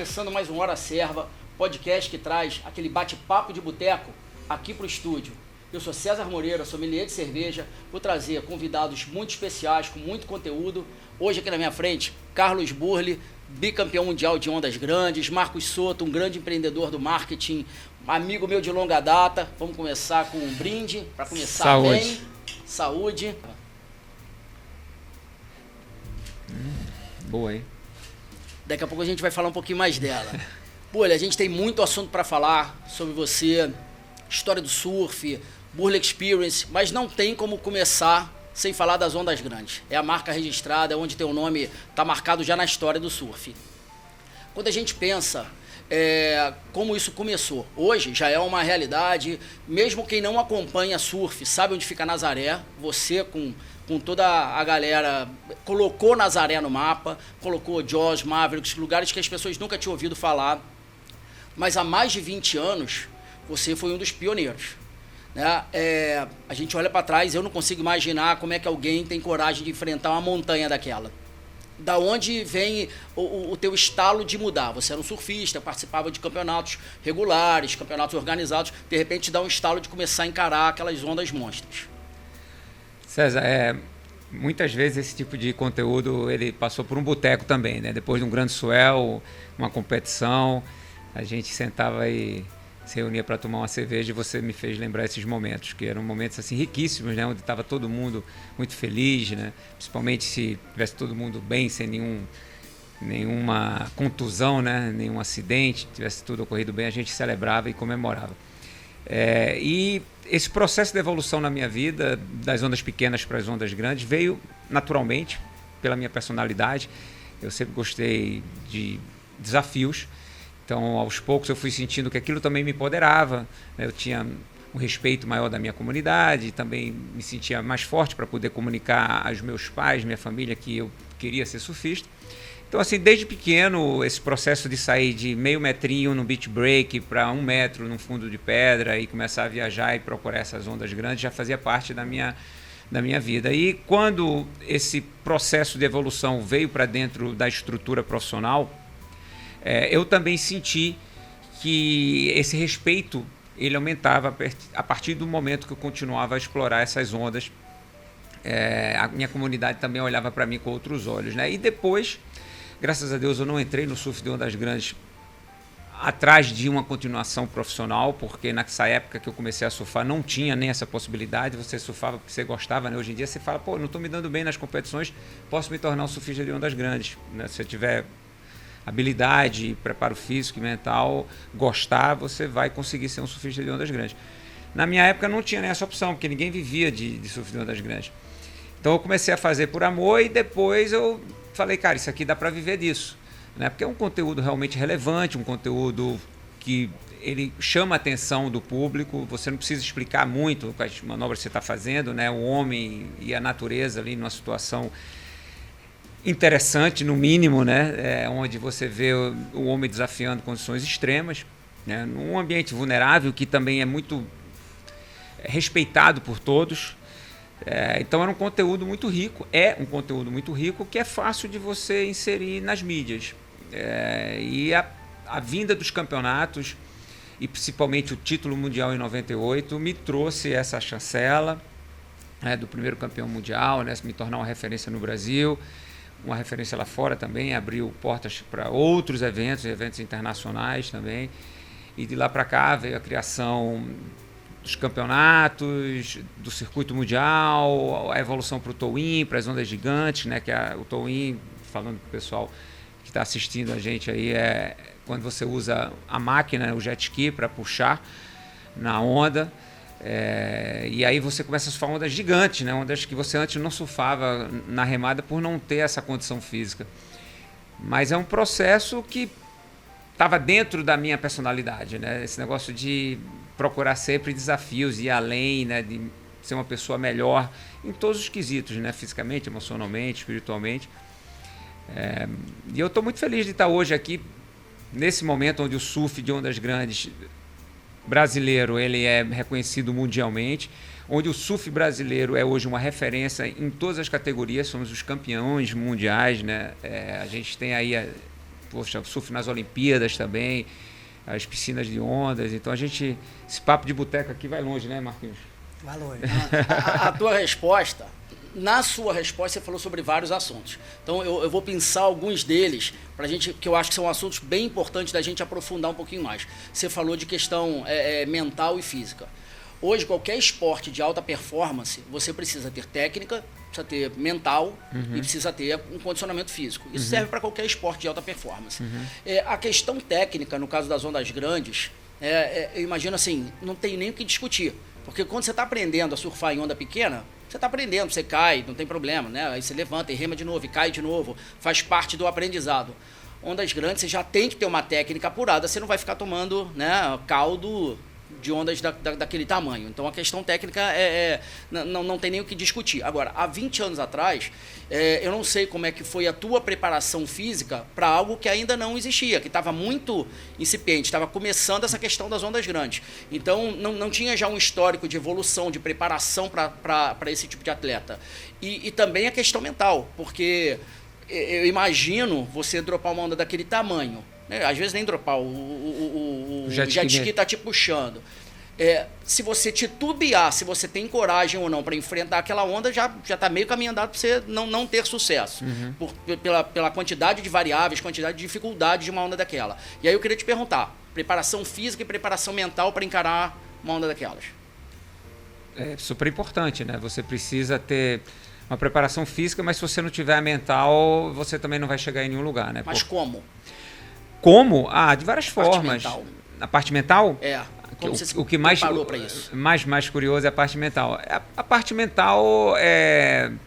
começando mais um Hora Serva, podcast que traz aquele bate-papo de boteco aqui para o estúdio. Eu sou César Moreira, sommelier de cerveja, vou trazer convidados muito especiais, com muito conteúdo. Hoje aqui na minha frente, Carlos Burle, bicampeão mundial de ondas grandes, Marcos Soto, um grande empreendedor do marketing, amigo meu de longa data. Vamos começar com um brinde, para começar Saúde. bem. Saúde. Boa, hein? Daqui a pouco a gente vai falar um pouquinho mais dela. Burle, a gente tem muito assunto para falar sobre você, história do surf, Burle Experience, mas não tem como começar sem falar das ondas grandes. É a marca registrada, é onde teu nome está marcado já na história do surf. Quando a gente pensa como isso começou, hoje já é uma realidade, mesmo quem não acompanha surf sabe onde fica Nazaré, você com toda a galera colocou Nazaré no mapa, colocou Jaws, Mavericks, lugares que as pessoas nunca tinham ouvido falar, mas há mais de 20 anos você foi um dos pioneiros. Né? A gente olha para trás, eu não consigo imaginar como é que alguém tem coragem de enfrentar uma montanha daquela. Da onde vem o teu estalo de mudar? Você era um surfista, participava de campeonatos regulares, campeonatos organizados, de repente dá um estalo de começar a encarar aquelas ondas monstras. César, muitas vezes esse tipo de conteúdo ele passou por um boteco também, né? Depois de um grande swell, uma competição, a gente sentava e se reunia para tomar uma cerveja e você me fez lembrar esses momentos, que eram momentos assim riquíssimos, né? Onde estava todo mundo muito feliz, né? Principalmente se tivesse todo mundo bem, sem nenhuma contusão, né? Nenhum acidente, tivesse tudo ocorrido bem, a gente celebrava e comemorava. E esse processo de evolução na minha vida, das ondas pequenas para as ondas grandes, veio naturalmente pela minha personalidade. Eu sempre gostei de desafios. Então, aos poucos, eu fui sentindo que aquilo também me empoderava, né? Eu tinha um respeito maior da minha comunidade, também me sentia mais forte para poder comunicar aos meus pais, minha família, que eu queria ser surfista. Então, assim, desde pequeno, esse processo de sair de meio metrinho no beach break para 1 metro num fundo de pedra e começar a viajar e procurar essas ondas grandes já fazia parte da minha vida. E quando esse processo de evolução veio para dentro da estrutura profissional, eu também senti que esse respeito ele aumentava a partir do momento que eu continuava a explorar essas ondas. A minha comunidade também olhava para mim com outros olhos, né? E depois, graças a Deus, eu não entrei no surf de ondas grandes atrás de uma continuação profissional, porque nessa época que eu comecei a surfar não tinha nem essa possibilidade. Você surfava porque você gostava, né? Hoje em dia você fala, pô, não estou me dando bem nas competições, posso me tornar um surfista de ondas grandes, né? Se eu tiver habilidade, preparo físico e mental, gostar, você vai conseguir ser um surfista de ondas grandes. Na minha época não tinha nem essa opção, porque ninguém vivia de surf de ondas grandes. Então eu comecei a fazer por amor e depois eu falei, cara, isso aqui dá para viver disso, né? Porque é um conteúdo realmente relevante, um conteúdo que ele chama a atenção do público, você não precisa explicar muito quais manobras você está fazendo, né? O homem e a natureza ali numa situação interessante, no mínimo, né? Onde você vê o homem desafiando condições extremas, né? Num ambiente vulnerável que também é muito respeitado por todos. Então era um conteúdo muito rico, que é fácil de você inserir nas mídias. E a vinda dos campeonatos, e principalmente o título mundial em 98, me trouxe essa chancela, do primeiro campeão mundial, né? Me tornar uma referência no Brasil, uma referência lá fora também, abriu portas para outros eventos internacionais também. E de lá para cá veio a criação dos campeonatos, do circuito mundial, a evolução para o towing, para as ondas gigantes, né? Que o towing, falando para o pessoal que está assistindo a gente aí, é quando você usa a máquina, o jet ski, para puxar na onda. E aí você começa a surfar ondas gigantes, né? Ondas que você antes não surfava na remada por não ter essa condição física. Mas é um processo que estava dentro da minha personalidade, né? Esse negócio de procurar sempre desafios, ir além, né? De ser uma pessoa melhor em todos os quesitos, né? Fisicamente, emocionalmente, espiritualmente. E eu estou muito feliz de estar hoje aqui, nesse momento onde o surf de ondas grandes brasileiro ele é reconhecido mundialmente, onde o surf brasileiro é hoje uma referência em todas as categorias, somos os campeões mundiais, né? A gente tem aí poxa, surf nas Olimpíadas também, as piscinas de ondas. Então esse papo de boteco aqui vai longe, né, Marquinhos? Vai longe. A tua resposta, na sua resposta, você falou sobre vários assuntos. Então eu vou pensar alguns deles pra gente, que eu acho que são assuntos bem importantes da gente aprofundar um pouquinho mais. Você falou de questão mental e física. Hoje, qualquer esporte de alta performance, você precisa ter técnica, precisa ter mental e precisa ter um condicionamento físico. Isso serve para qualquer esporte de alta performance. A questão técnica, no caso das ondas grandes, eu imagino assim, não tem nem o que discutir. Porque quando você está aprendendo a surfar em onda pequena, você está aprendendo, você cai, não tem problema, né? Aí você levanta e rema de novo e cai de novo, faz parte do aprendizado. Ondas grandes, você já tem que ter uma técnica apurada, você não vai ficar tomando, né, caldo de ondas daquele tamanho. Então a questão técnica não tem nem o que discutir. Agora, há 20 anos atrás, eu não sei como é que foi a tua preparação física para algo que ainda não existia, que estava muito incipiente, estava começando essa questão das ondas grandes. Então não tinha já um histórico de evolução, de preparação para esse tipo de atleta. E também a questão mental, porque eu imagino você dropar uma onda daquele tamanho, às vezes nem dropar, o jet ski está te puxando. Se você titubear, se você tem coragem ou não para enfrentar aquela onda, já está meio caminho andado para você não ter sucesso. Pela quantidade de variáveis, quantidade de dificuldade de uma onda daquela. E aí eu queria te perguntar, preparação física e preparação mental para encarar uma onda daquelas. É super importante, né? Você precisa ter uma preparação física, mas se você não tiver a mental, você também não vai chegar em nenhum lugar, né? Mas como? Como? De várias formas. A parte mental? Como você o que mais preparou para isso? Mais curioso é a parte mental. A parte mental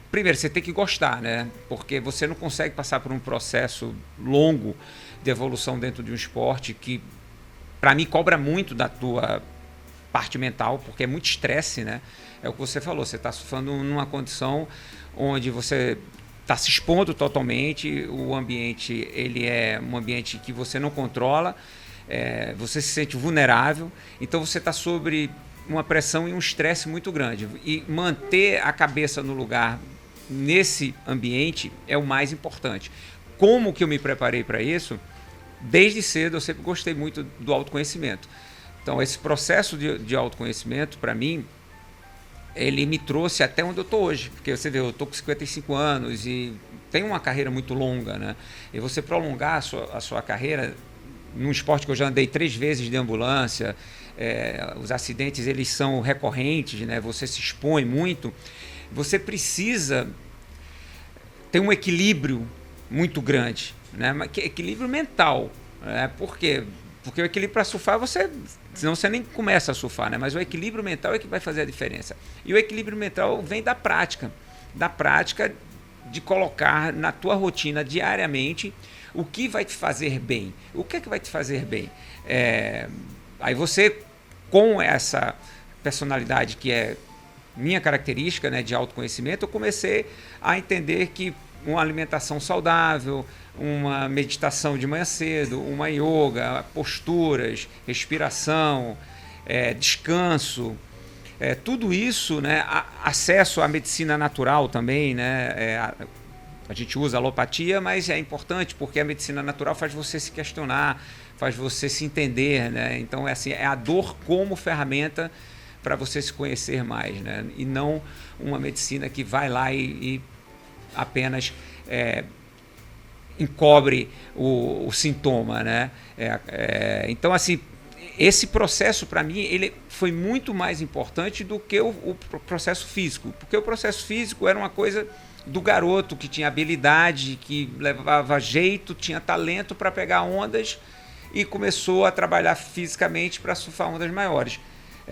primeiro, você tem que gostar, né? Porque você não consegue passar por um processo longo de evolução dentro de um esporte que, para mim, cobra muito da tua parte mental, porque é muito estresse, né? É o que você falou, você está surfando numa condição onde você está se expondo totalmente, o ambiente ele é um ambiente que você não controla, você se sente vulnerável, então você está sobre uma pressão e um estresse muito grande. E manter a cabeça no lugar nesse ambiente é o mais importante. Como que eu me preparei para isso? Desde cedo eu sempre gostei muito do autoconhecimento. Então esse processo de autoconhecimento, para mim, ele me trouxe até onde eu estou hoje, porque você vê, eu estou com 55 anos e tenho uma carreira muito longa, né? E você prolongar a sua carreira num esporte que eu já andei 3 vezes de ambulância, os acidentes eles são recorrentes, né? Você se expõe muito, você precisa ter um equilíbrio muito grande, né? Mas equilíbrio mental, né? Por quê? Porque o equilíbrio para surfar, senão você nem começa a surfar, né? Mas o equilíbrio mental é que vai fazer a diferença. E o equilíbrio mental vem da prática de colocar na tua rotina diariamente o que vai te fazer bem. O que é que vai te fazer bem? Aí você, com essa personalidade que é minha característica, né, de autoconhecimento, eu comecei a entender que uma alimentação saudável, uma meditação de manhã cedo, uma yoga, posturas, respiração, descanso, tudo isso, né, acesso à medicina natural também, né, a gente usa alopatia, mas é importante porque a medicina natural faz você se questionar, faz você se entender, né, então é a dor como ferramenta para você se conhecer mais, né, e não uma medicina que vai lá e apenas encobre o sintoma, né? Então, assim, esse processo, para mim, ele foi muito mais importante do que o processo físico, porque o processo físico era uma coisa do garoto que tinha habilidade, que levava jeito, tinha talento para pegar ondas e começou a trabalhar fisicamente para surfar ondas maiores.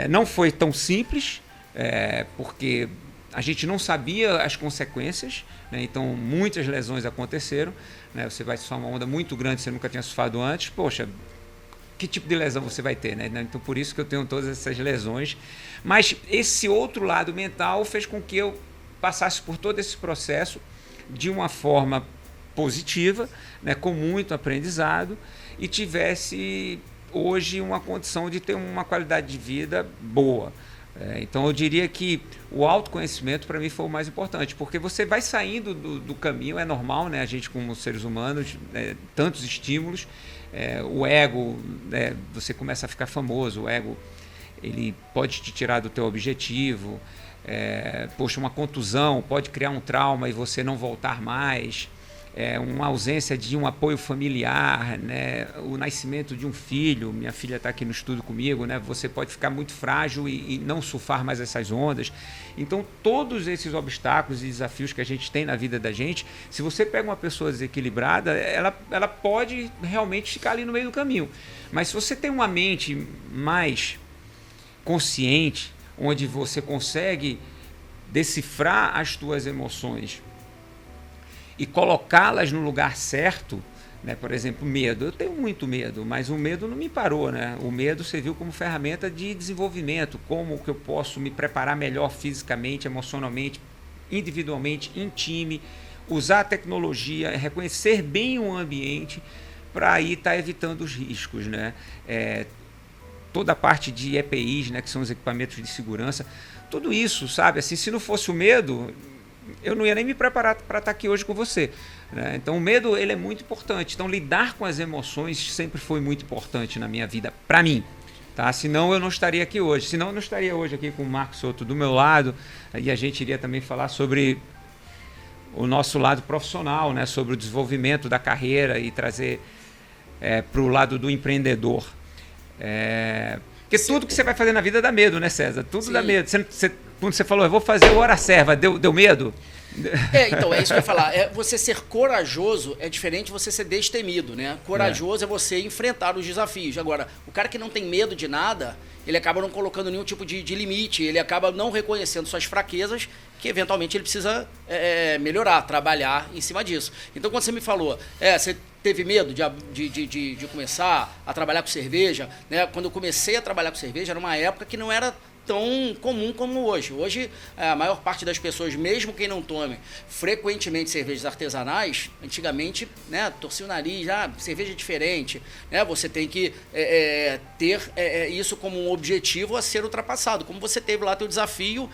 Não foi tão simples, porque a gente não sabia as consequências, né? Então muitas lesões aconteceram, né? Você vai surfar uma onda muito grande, você nunca tinha surfado antes, poxa, que tipo de lesão você vai ter, né? Então por isso que eu tenho todas essas lesões. Mas esse outro lado mental fez com que eu passasse por todo esse processo de uma forma positiva, né? Com muito aprendizado, e tivesse hoje uma condição de ter uma qualidade de vida boa. Então eu diria que o autoconhecimento para mim foi o mais importante, porque você vai saindo do caminho, é normal, né? A gente como seres humanos, tantos estímulos, o ego, você começa a ficar famoso, o ego ele pode te tirar do teu objetivo, poxa, uma contusão pode criar um trauma e você não voltar mais, uma ausência de um apoio familiar, né? O nascimento de um filho, minha filha está aqui no estudo comigo, né? Você pode ficar muito frágil e não surfar mais essas ondas. Então, todos esses obstáculos e desafios que a gente tem na vida da gente, se você pega uma pessoa desequilibrada, ela pode realmente ficar ali no meio do caminho. Mas se você tem uma mente mais consciente, onde você consegue decifrar as tuas emoções e colocá-las no lugar certo, né? Por exemplo, medo. Eu tenho muito medo, mas o medo não me parou, né? O medo serviu como ferramenta de desenvolvimento, como que eu posso me preparar melhor fisicamente, emocionalmente, individualmente, em time, usar a tecnologia, reconhecer bem o ambiente para aí estar evitando os riscos, né? Toda a parte de EPIs, né, que são os equipamentos de segurança, tudo isso, sabe? Assim, se não fosse o medo, eu não ia nem me preparar para estar aqui hoje com você, né? Então o medo ele é muito importante. Então lidar com as emoções sempre foi muito importante na minha vida, para mim, tá? Senão eu não estaria aqui hoje. Senão eu não estaria hoje aqui com o Marcos Soto do meu lado, e a gente iria também falar sobre o nosso lado profissional, né? Sobre o desenvolvimento da carreira e trazer para o lado do empreendedor. Porque tudo que você vai fazer na vida dá medo, né, César? Tudo dá medo. Quando você falou, eu vou fazer o Hora Serva, deu medo? Então, é isso que eu ia falar. Você ser corajoso é diferente de você ser destemido, né? Corajoso é você enfrentar os desafios. Agora, o cara que não tem medo de nada, ele acaba não colocando nenhum tipo de limite, ele acaba não reconhecendo suas fraquezas, que eventualmente ele precisa melhorar, trabalhar em cima disso. Então, quando você me falou, você teve medo de começar a trabalhar com cerveja, né? Quando eu comecei a trabalhar com cerveja, era uma época que não era tão comum como hoje. Hoje, a maior parte das pessoas, mesmo quem não tome frequentemente cervejas artesanais, antigamente, né, torcia o nariz, cerveja é diferente, né, você tem que ter isso como um objetivo a ser ultrapassado, como você teve lá teu desafio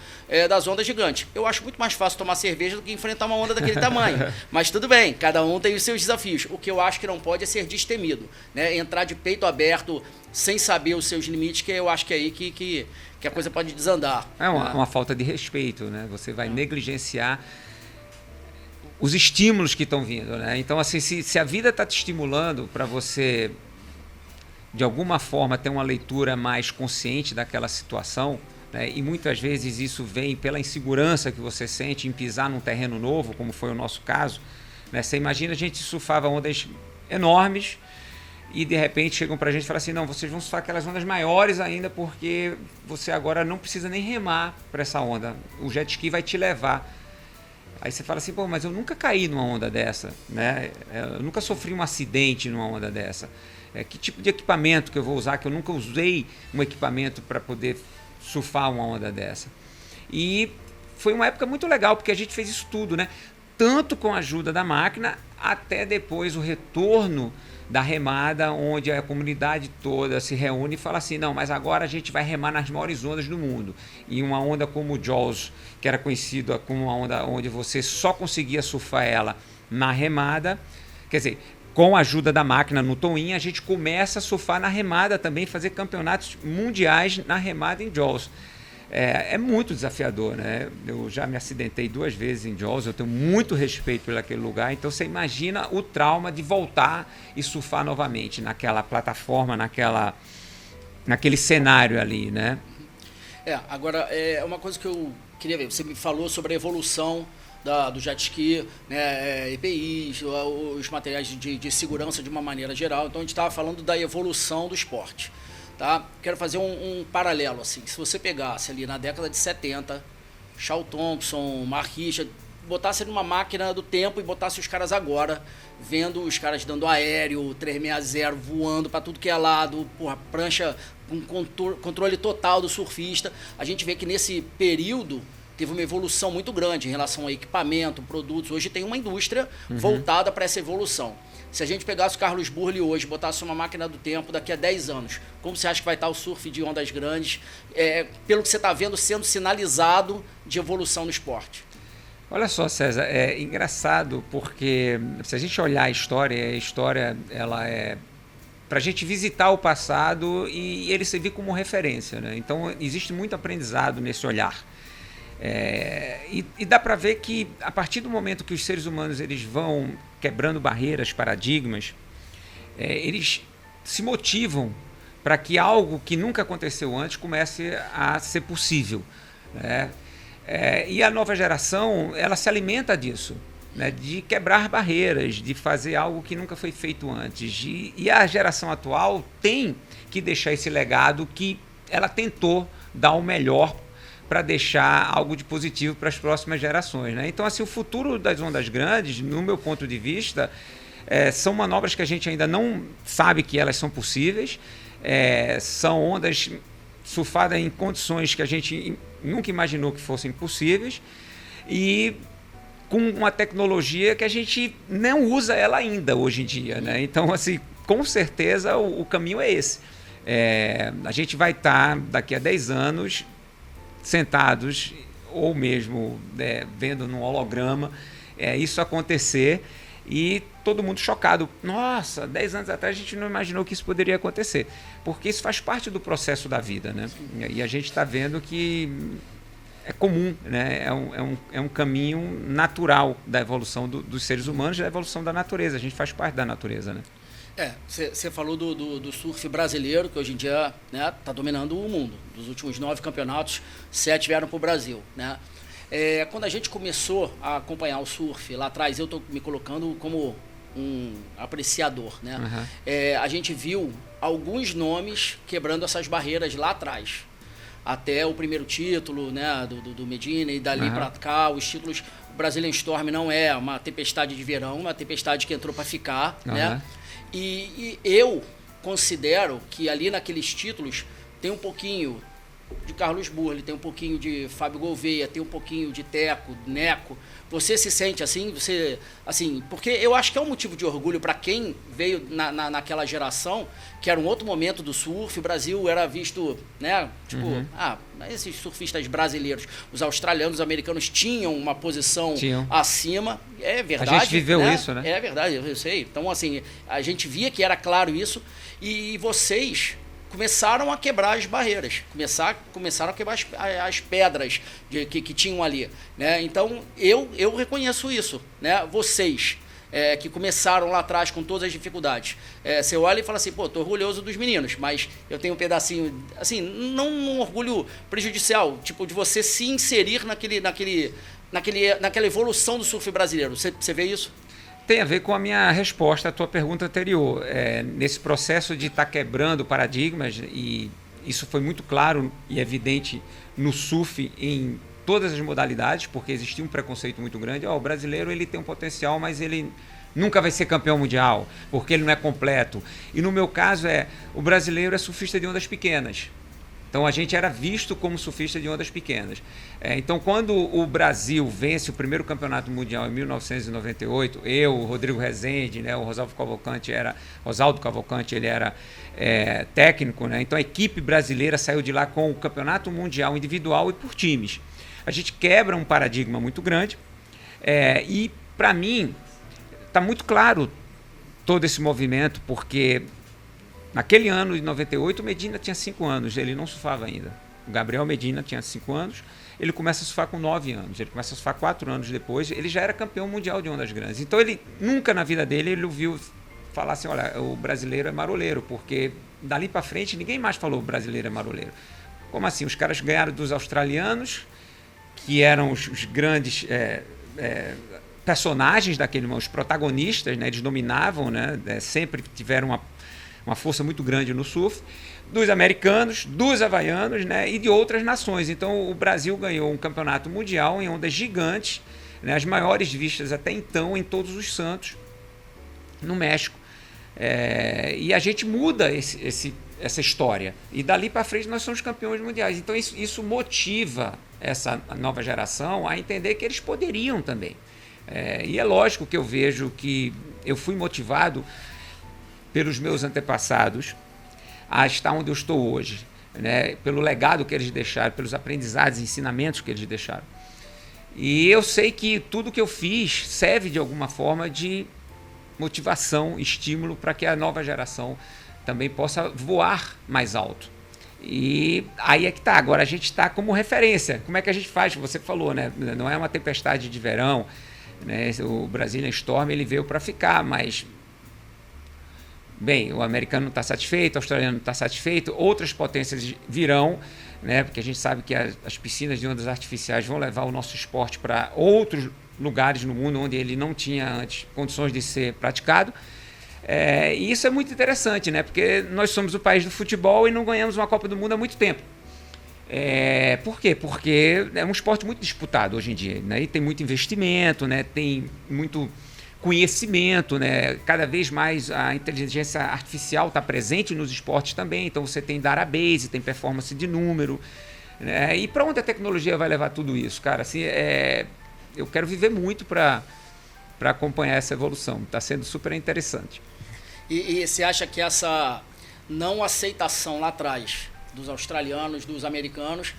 das ondas gigantes. Eu acho muito mais fácil tomar cerveja do que enfrentar uma onda daquele tamanho, mas tudo bem, cada um tem os seus desafios. O que eu acho que não pode é ser destemido, né, entrar de peito aberto, sem saber os seus limites, que eu acho que é aí que a coisa pode desandar. É uma falta de respeito, né? Você vai negligenciar os estímulos que estão vindo, né? Então, assim, se a vida está te estimulando para você, de alguma forma, ter uma leitura mais consciente daquela situação, né? E muitas vezes isso vem pela insegurança que você sente em pisar num terreno novo, como foi o nosso caso, né? Você imagina, a gente surfava ondas enormes, e de repente chegam pra gente e falam assim, não, vocês vão surfar aquelas ondas maiores ainda, porque você agora não precisa nem remar para essa onda, o jet ski vai te levar. Aí você fala assim, pô, mas eu nunca caí numa onda dessa, né? Eu nunca sofri um acidente numa onda dessa. Que tipo de equipamento que eu vou usar, que eu nunca usei um equipamento para poder surfar uma onda dessa. E foi uma época muito legal, porque a gente fez isso tudo, né? Tanto com a ajuda da máquina, até depois o retorno da remada, onde a comunidade toda se reúne e fala assim, não, mas agora a gente vai remar nas maiores ondas do mundo. E uma onda como o Jaws, que era conhecida como uma onda onde você só conseguia surfar ela na remada, quer dizer, com a ajuda da máquina no Toin, a gente começa a surfar na remada também, fazer campeonatos mundiais na remada em Jaws. É muito desafiador, né? Eu já me acidentei 2 vezes em Jaws, eu tenho muito respeito por aquele lugar, então você imagina o trauma de voltar e surfar novamente naquela plataforma, naquele cenário ali, né? Agora, uma coisa que eu queria ver, você me falou sobre a evolução do jet ski, né, EPIs, os materiais de segurança de uma maneira geral, então a gente estava falando da evolução do esporte. Tá? Quero fazer um paralelo, assim. Se você pegasse ali na década de 70, Shaw Thompson, Mark Richard, botasse numa máquina do tempo e botasse os caras agora, vendo os caras dando aéreo, 360, voando para tudo que é lado, porra, prancha com controle total do surfista, a gente vê que nesse período teve uma evolução muito grande em relação a equipamento, produtos. Hoje tem uma indústria voltada para essa evolução. Se a gente pegasse o Carlos Burle hoje, botasse uma máquina do tempo daqui a 10 anos, como você acha que vai estar o surf de ondas grandes, pelo que você está vendo, sendo sinalizado de evolução no esporte? Olha só, César, é engraçado porque se a gente olhar a história ela é para a gente visitar o passado e ele servir como referência, né? Então existe muito aprendizado nesse olhar. E dá para ver que a partir do momento que os seres humanos eles vão quebrando barreiras, paradigmas, eles se motivam para que algo que nunca aconteceu antes comece a ser possível, né? E a nova geração ela se alimenta disso, né? De quebrar barreiras, de fazer algo que nunca foi feito antes. E a geração atual tem que deixar esse legado que ela tentou dar o melhor para deixar algo de positivo para as próximas gerações, né? Então, assim, o futuro das ondas grandes, no meu ponto de vista, são manobras que a gente ainda não sabe que elas são possíveis, são ondas surfadas em condições que a gente nunca imaginou que fossem possíveis e com uma tecnologia que a gente não usa ela ainda hoje em dia, né? Então, assim, com certeza o caminho é esse. A gente vai estar, daqui a 10 anos, sentados ou mesmo vendo num holograma isso acontecer e todo mundo chocado. Nossa, 10 anos atrás a gente não imaginou que isso poderia acontecer, porque isso faz parte do processo da vida, né? E a gente está vendo que é comum, né? É um caminho natural da evolução dos seres humanos, da evolução da natureza. A gente faz parte da natureza, né? Você falou do surf brasileiro, que hoje em dia está dominando o mundo. Dos últimos 9 campeonatos, 7 vieram para o Brasil, né? Quando a gente começou a acompanhar o surf, lá atrás, eu estou me colocando como um apreciador, né? Uhum. A gente viu alguns nomes quebrando essas barreiras lá atrás. Até o primeiro título, né, do Medina, e dali para cá, os títulos... O Brazilian Storm não é uma tempestade de verão, uma tempestade que entrou para ficar, né? E eu considero que ali naqueles títulos tem um pouquinho de Carlos Burle, tem um pouquinho de Fábio Gouveia, tem um pouquinho de Teco, Neco. Você se sente assim? Porque eu acho que é um motivo de orgulho para quem veio naquela geração, que era um outro momento do surf. O Brasil era visto, né? Tipo, esses surfistas brasileiros, os australianos, os americanos tinham uma posição acima. É verdade. A gente viveu isso, né? É verdade, eu sei. Então, assim, a gente via que era claro isso. E vocês começaram a quebrar as barreiras, começaram a quebrar as pedras que tinham ali, né? Então, eu reconheço isso, né? Vocês, que começaram lá atrás com todas as dificuldades. Você olha e fala assim, pô, tô orgulhoso dos meninos, mas eu tenho um pedacinho, assim, não um orgulho prejudicial, tipo, de você se inserir naquela evolução do surf brasileiro. Você vê isso? Tem a ver com a minha resposta à tua pergunta anterior. Nesse processo de estar quebrando paradigmas, e isso foi muito claro e evidente no surf em todas as modalidades, porque existia um preconceito muito grande. O brasileiro ele tem um potencial, mas ele nunca vai ser campeão mundial, porque ele não é completo. E no meu caso, o brasileiro é surfista de ondas pequenas. Então, a gente era visto como surfista de ondas pequenas. Então, quando o Brasil vence o primeiro campeonato mundial em 1998, o Rodrigo Rezende, né, o Rosaldo Cavalcante, ele era técnico, né? Então, a equipe brasileira saiu de lá com o campeonato mundial individual e por times. A gente quebra um paradigma muito grande e, para mim, está muito claro todo esse movimento, porque... Naquele ano de 98, o Medina tinha 5 anos, ele não surfava ainda. O Gabriel Medina tinha 5 anos, ele começa a surfar com 9 anos, ele começa a surfar 4 anos depois, ele já era campeão mundial de ondas grandes. Então, ele nunca na vida dele ele ouviu falar assim, olha, o brasileiro é maroleiro, porque dali para frente ninguém mais falou o brasileiro é maroleiro. Como assim? Os caras ganharam dos australianos, que eram os grandes personagens daquele momento, os protagonistas, né? Eles dominavam, né? Sempre tiveram uma força muito grande no surf, dos americanos, dos havaianos, né, e de outras nações. Então, o Brasil ganhou um campeonato mundial em ondas gigantes, né, as maiores vistas até então em Todos os Santos, no México. E a gente muda essa história. E dali para frente nós somos campeões mundiais. Então, isso motiva essa nova geração a entender que eles poderiam também. E é lógico que eu vejo que eu fui motivado pelos meus antepassados a estar onde eu estou hoje, né? Pelo legado que eles deixaram, pelos aprendizados e ensinamentos que eles deixaram. E eu sei que tudo que eu fiz serve de alguma forma de motivação, estímulo para que a nova geração também possa voar mais alto. E aí é que está. Agora a gente está como referência. Como é que a gente faz? Você falou, né? Não é uma tempestade de verão, né? O Brazilian Storm ele veio para ficar, mas bem, o americano não está satisfeito, o australiano não está satisfeito, outras potências virão, né? Porque a gente sabe que as piscinas de ondas artificiais vão levar o nosso esporte para outros lugares no mundo onde ele não tinha antes condições de ser praticado. E isso é muito interessante, né? Porque nós somos o país do futebol e não ganhamos uma Copa do Mundo há muito tempo. Por quê? Porque é um esporte muito disputado hoje em dia, né? E tem muito investimento, né? Tem muito conhecimento, né? Cada vez mais a inteligência artificial está presente nos esportes também, então você tem database, tem performance de número, né? E para onde a tecnologia vai levar tudo isso, cara? Assim, eu quero viver muito para acompanhar essa evolução, está sendo super interessante. E você acha que essa não aceitação lá atrás dos australianos, dos americanos,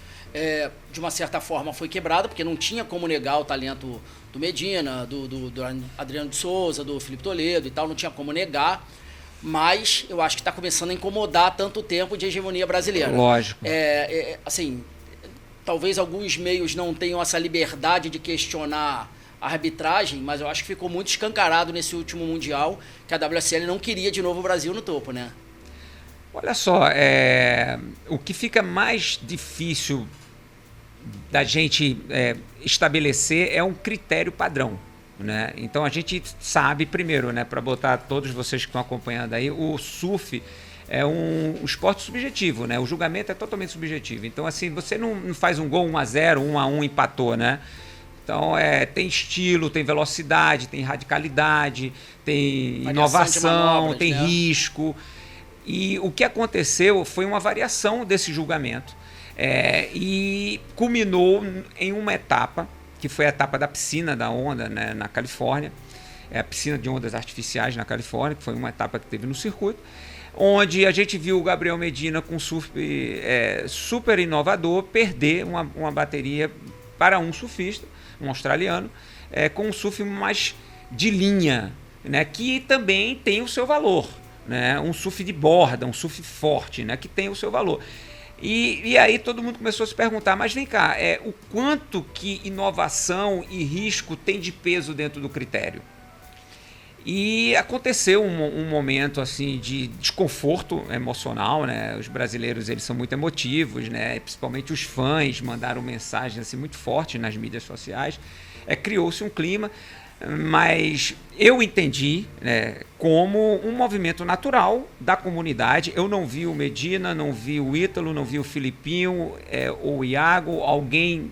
de uma certa forma foi quebrada, porque não tinha como negar o talento do Medina, do Adriano de Souza, do Felipe Toledo e tal, não tinha como negar, mas eu acho que está começando a incomodar tanto tempo de hegemonia brasileira. Lógico. Assim, talvez alguns meios não tenham essa liberdade de questionar a arbitragem, mas eu acho que ficou muito escancarado nesse último Mundial que a WSL não queria de novo o Brasil no topo, né? Olha só, o que fica mais difícil da gente estabelecer é um critério padrão, né? Então a gente sabe, primeiro, né, para botar todos vocês que estão acompanhando aí, o surf é um esporte subjetivo, né? O julgamento é totalmente subjetivo. Então, assim, você não faz um gol 1-0, 1-1, empatou, né? Então, tem estilo, tem velocidade, tem radicalidade, tem inovação, manobras, tem risco. E o que aconteceu foi uma variação desse julgamento. E culminou em uma etapa, que foi a etapa da piscina da onda, né, na Califórnia, a piscina de ondas artificiais na Califórnia, que foi uma etapa que teve no circuito, onde a gente viu o Gabriel Medina com surf super inovador perder uma bateria para um surfista, um australiano, com um surf mais de linha, né, que também tem o seu valor, né, um surf de borda, um surf forte, né, que tem o seu valor. E aí todo mundo começou a se perguntar, mas vem cá, o quanto que inovação e risco tem de peso dentro do critério? E aconteceu um momento assim de desconforto emocional, né? Os brasileiros, eles são muito emotivos, né? Principalmente os fãs mandaram mensagens assim muito fortes nas mídias sociais. Criou-se um clima, mas eu entendi, né, como um movimento natural da comunidade. Eu não vi o Medina, não vi o Ítalo, não vi o Filipinho ou o Iago, alguém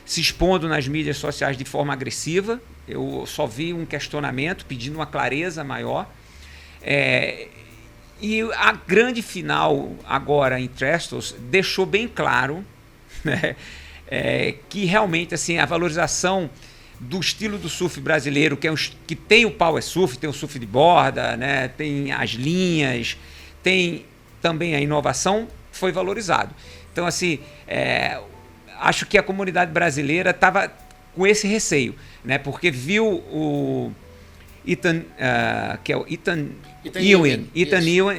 se expondo nas mídias sociais de forma agressiva. Eu só vi um questionamento pedindo uma clareza maior. E a grande final agora em Trestles deixou bem claro, né, que realmente assim, a valorização do estilo do surf brasileiro, que tem o power surf, tem o surf de borda, né, tem as linhas, tem também a inovação, foi valorizado. Então, assim, acho que a comunidade brasileira estava com esse receio, né, porque viu o Ethan, que é o Ethan Ewing,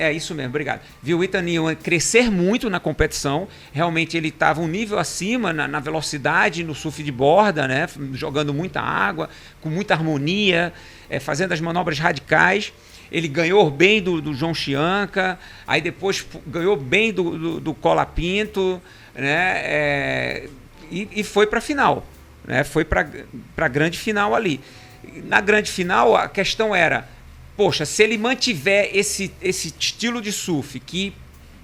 é isso mesmo, obrigado. Viu o Ethan Ewing crescer muito na competição, realmente ele estava um nível acima na velocidade, no surf de borda, né, jogando muita água, com muita harmonia, fazendo as manobras radicais. Ele ganhou bem do João Chianca, aí depois ganhou bem do Colapinto, né, e foi para a final, né, foi para a grande final ali. Na grande final, a questão era, poxa, se ele mantiver esse estilo de surf que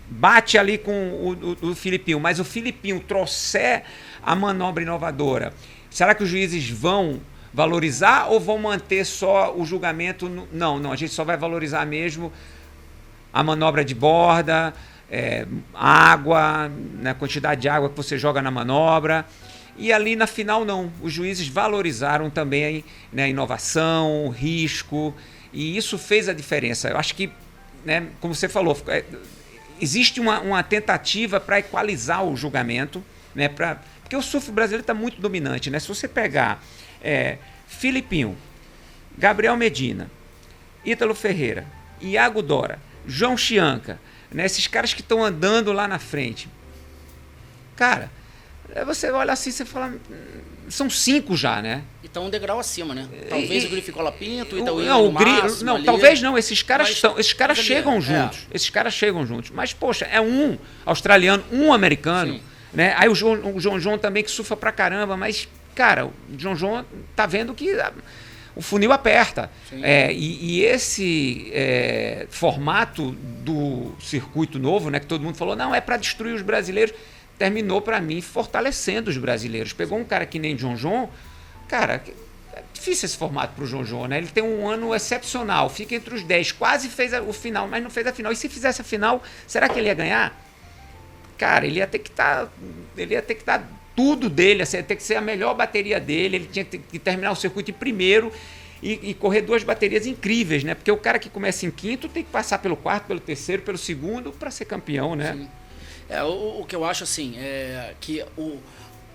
bate ali com o Filipinho, mas o Filipinho trouxer a manobra inovadora, será que os juízes vão valorizar ou vão manter só o julgamento? Não, a gente só vai valorizar mesmo a manobra de borda, água, né, quantidade de água que você joga na manobra. E ali na final não, os juízes valorizaram também, né, inovação, risco, e isso fez a diferença. Eu acho que, né, como você falou, existe uma tentativa para equalizar o julgamento, né, porque o surf brasileiro está muito dominante, né? Se você pegar Filipinho, Gabriel Medina, Ítalo Ferreira, Iago Dora, João Chianca, né, esses caras que estão andando lá na frente, cara, você olha assim, você fala, são 5 já, né? E estão um degrau acima, né? Talvez o Grife Cola Pinto, o Itaúí não, no máximo não, ali. Talvez não, esses caras chegam juntos. Esses caras chegam juntos. Mas, poxa, é um australiano, um americano, sim, né? Aí o João também que surfa pra caramba, mas, cara, o João tá vendo que o funil aperta. E esse formato do circuito novo, né, que todo mundo falou, não, é para destruir os brasileiros, terminou, para mim, fortalecendo os brasileiros. Pegou um cara que nem João, cara, é difícil esse formato para o João, né? Ele tem um ano excepcional, fica entre os 10, quase fez o final, mas não fez a final. E se fizesse a final, será que ele ia ganhar? Cara, ele ia ter que dar tudo dele, ia ter que ser a melhor bateria dele, ele tinha que terminar o circuito em primeiro e correr 2 baterias incríveis, né? Porque o cara que começa em quinto tem que passar pelo quarto, pelo terceiro, pelo segundo para ser campeão, né? Sim. O que eu acho assim é que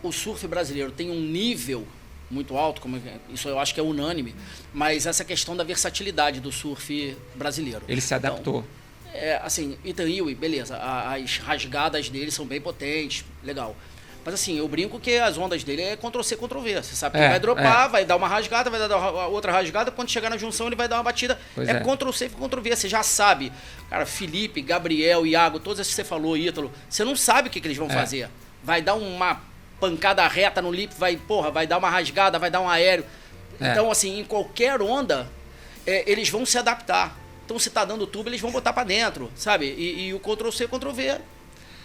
o surf brasileiro tem um nível muito alto, isso eu acho que é unânime, mas essa questão da versatilidade do surf brasileiro. Ele se adaptou. Então, assim, Itaúí, beleza, as rasgadas dele são bem potentes, legal. Mas assim, eu brinco que as ondas dele é Ctrl-C, Ctrl-V. Você sabe que ele vai dropar, vai dar uma rasgada, vai dar outra rasgada, quando chegar na junção ele vai dar uma batida. Ctrl-C, Ctrl-V, você já sabe. Cara, Felipe, Gabriel, Iago, todos esses que você falou, Ítalo, você não sabe o que eles vão fazer. Vai dar uma pancada reta no lip, vai dar uma rasgada, vai dar um aéreo. Então, assim, em qualquer onda, eles vão se adaptar. Então, se tá dando tubo, eles vão botar para dentro, sabe? E o Ctrl-C, Ctrl-V...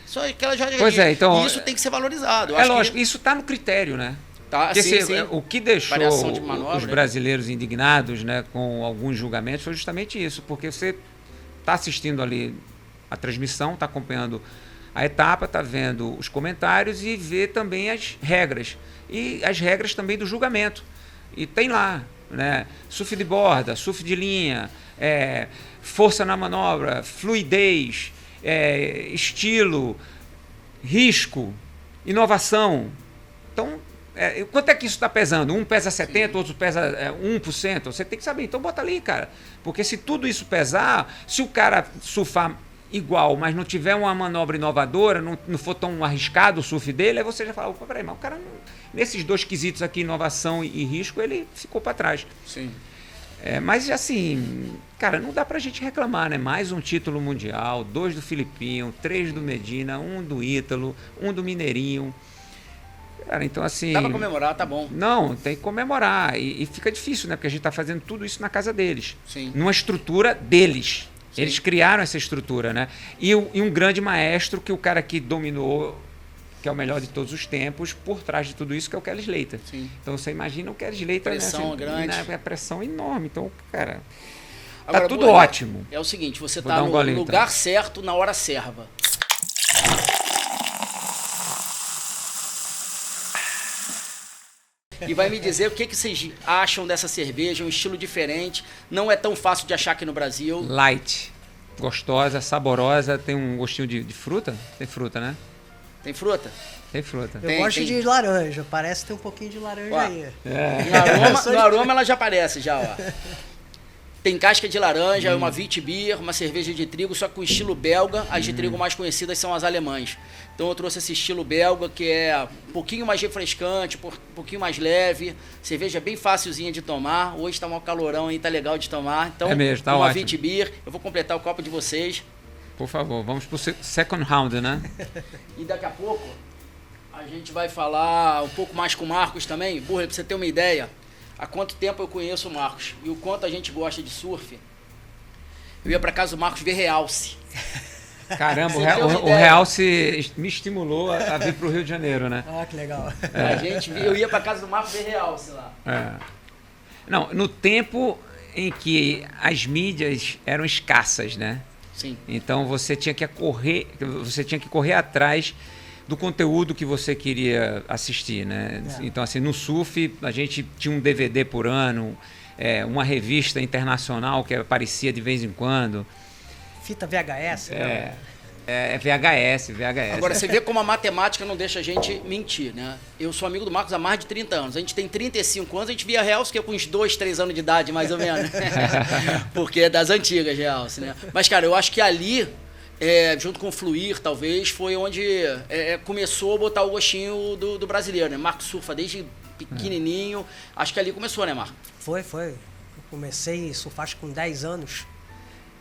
Só que ela já então, isso tem que ser valorizado. Lógico, isso está no critério, né? Tá, sim. O que deixou de manobra, os brasileiros indignados, né, com alguns julgamentos foi justamente isso, porque você está assistindo ali a transmissão, está acompanhando a etapa, está vendo os comentários e vê também as regras. E as regras também do julgamento. E tem lá, né, surf de borda, surf de linha, força na manobra, fluidez, estilo, risco, inovação. Então, quanto é que isso está pesando? Um pesa 70%, outro pesa 1%. Você tem que saber. Então, bota ali, cara. Porque se tudo isso pesar, se o cara surfar igual, mas não tiver uma manobra inovadora, não for tão arriscado o surf dele, aí você já fala, opa, peraí, mas o cara, nesses 2 quesitos aqui, inovação e risco, ele ficou para trás. Sim. Mas assim, cara, não dá pra gente reclamar, né? Mais um título mundial, 2 do Filipinho, 3 do Medina, 1 do Ítalo, 1 do Mineirinho. Cara, então assim... Dá pra comemorar, tá bom. Não, tem que comemorar. E fica difícil, né? Porque a gente tá fazendo tudo isso na casa deles. Sim. Numa estrutura deles. Sim. Eles criaram essa estrutura, né? E um grande maestro, que o cara que dominou, que é o melhor de todos os tempos, por trás de tudo isso, que é o Kelly Slater. Sim. Então você imagina o Kelly Slater, pressão, né, grande. Né, a pressão enorme. Então, cara, agora, tá tudo ótimo. É o seguinte, você tá no lugar certo, na hora certa. E vai me dizer o que vocês acham dessa cerveja, um estilo diferente, não é tão fácil de achar aqui no Brasil. Light, gostosa, saborosa, tem um gostinho de fruta? Tem fruta, né? Tem fruta? Tem fruta. Eu gosto de laranja, parece ter um pouquinho de laranja aí. No aroma ela já aparece, já, ó. Tem casca de laranja, é uma Witbier, uma cerveja de trigo, só que com estilo belga. As de trigo mais conhecidas são as alemãs. Então eu trouxe esse estilo belga, que é um pouquinho mais refrescante, um pouquinho mais leve. Cerveja bem facilzinha de tomar. Hoje tá um calorão aí, tá legal de tomar. Então, mesmo, tá uma ótimo. Witbier. Eu vou completar o copo de vocês. Por favor, vamos pro second round, né? E daqui a pouco a gente vai falar um pouco mais com o Marcos também. Burra, pra você ter uma ideia, há quanto tempo eu conheço o Marcos e o quanto a gente gosta de surf. Eu ia pra casa do Marcos ver realce. Caramba, o realce me estimulou a vir pro Rio de Janeiro, né? Ah, que legal. Eu ia pra casa do Marcos ver realce lá. Não, no tempo em que as mídias eram escassas, né? Sim. Então você tinha que correr atrás, do conteúdo que você queria assistir, né? Então, assim, no surf, a gente tinha um DVD por ano, uma revista internacional que aparecia de vez em quando. Fita VHS, né? VHS. Agora, você vê como a matemática não deixa a gente mentir, né? Eu sou amigo do Marcos há mais de 30 anos. A gente tem 35 anos, a gente via Realce que é com uns 2, 3 anos de idade, mais ou menos. Porque é das antigas Realce, né? Mas, cara, eu acho que ali, junto com o Fluir, talvez, foi onde começou a botar o gostinho do brasileiro, né? Marcos surfa desde pequenininho. Acho que ali começou, né, Marcos? Foi. Eu comecei a surfar com 10 anos.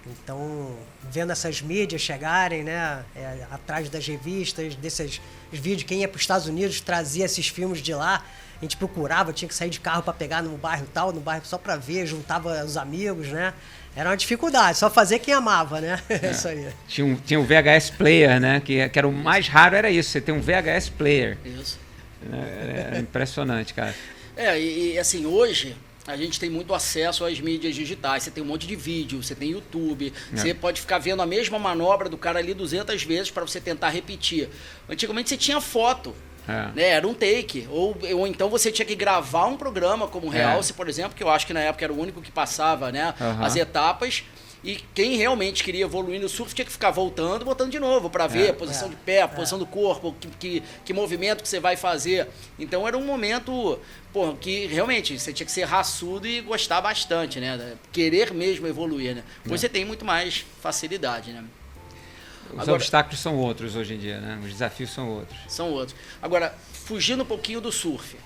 Então, vendo essas mídias chegarem, né, atrás das revistas, desses vídeos, quem ia para os Estados Unidos trazia esses filmes de lá, a gente procurava, tinha que sair de carro para pegar no bairro tal, no bairro só para ver, juntava os amigos, né? Era uma dificuldade, só fazer quem amava, né? Isso aí. Tinha o VHS player, né? Que era o mais raro, era isso, você tem um VHS player. Isso. Era impressionante, cara. E assim, hoje a gente tem muito acesso às mídias digitais. Você tem um monte de vídeo, você tem YouTube, você pode ficar vendo a mesma manobra do cara ali 200 vezes para você tentar repetir. Antigamente você tinha foto, né? Era um take, ou então você tinha que gravar um programa como o Realce, por exemplo, que eu acho que na época era o único que passava, né, as etapas. E quem realmente queria evoluir no surf tinha que ficar voltando de novo para ver a posição de pé, a posição do corpo, que movimento que você vai fazer. Então era um momento que realmente você tinha que ser raçudo e gostar bastante, né? Querer mesmo evoluir, né? Hoje você tem muito mais facilidade, né? Os obstáculos são outros hoje em dia, né? Os desafios são outros. São outros. Agora, fugindo um pouquinho do surf,